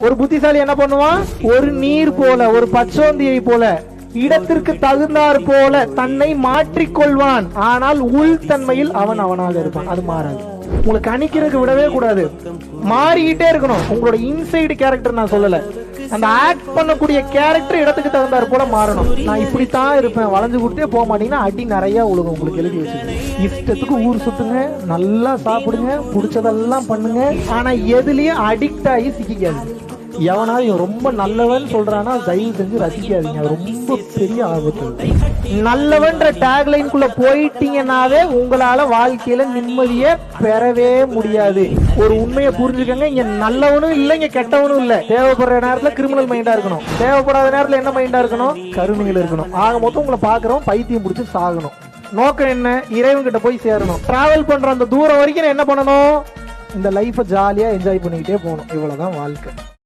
ஒரு புத்திசாலி என்ன பண்ணுவான்? ஒரு நீர் போல, ஒரு பச்சோந்தியை போல இடத்திற்கு தகுந்தாற் போல தன்னை மாற்றிக்கொள்வான். ஆனால் உள்தன்மையில் அவன் அவனாக இருப்பான். அது மாறாது. உங்களுக்கு கணிக்கிறதுக்கு விடவே கூடாது, மாறிக்கிட்டே இருக்கணும். உங்களோட இன்சைடு கேரக்டர் நான் சொல்லல, அந்த ஆக்ட் பண்ணக்கூடிய கேரக்டர் இடத்துக்கு தகுந்தாற் போல மாறணும். நான் இப்படித்தான் இருப்பேன், வளைஞ்சு கொடுத்தே போக மாட்டீங்கன்னா அடி நிறைய உழுகும். உங்களுக்கு எழுதி வச்சுக்கணும். இஷ்டத்துக்கு ஊர் சுத்துங்க, நல்லா சாப்பிடுங்க, பிடிச்சதெல்லாம் பண்ணுங்க. ஆனா எதுலயும் அடிக்ட் ஆகி சிக்காது. எவனாவது ரொம்ப நல்லவன் சொல்றானா தயவு செஞ்சு ரசிக்காதீங்க. ரொம்ப பெரிய ஆபத்து. நல்லவன்ற டேக்லைனுக்குள்ள போயிட்டீங்கன்னாவே உங்களால வாழ்க்கையில நிம்மதியை பெறவே முடியாது. ஒரு உண்மையை புரிஞ்சுக்கங்க, இங்க நல்லவனும் இல்லை, இங்க கெட்டவனும் இல்லை. தேவைப்படுற நேரத்துல கிரிமினல் மைண்டா இருக்கணும், தேவைப்படாத நேரத்துல என்ன மைண்டா இருக்கணும்? கருணைகள் இருக்கணும். ஆக மொத்தம் உங்களை பாக்குறோம் பைத்தியம் பிடிச்சி சாகணும். நோக்கம் என்ன? இறைவன் கிட்ட போய் சேரணும். டிராவல் பண்ற அந்த தூரம் வரைக்கும் என்ன பண்ணணும்? இந்த லைஃபை ஜாலியா என்ஜாய் பண்ணிக்கிட்டே போகணும். இவ்வளவுதான் வாழ்க்கை.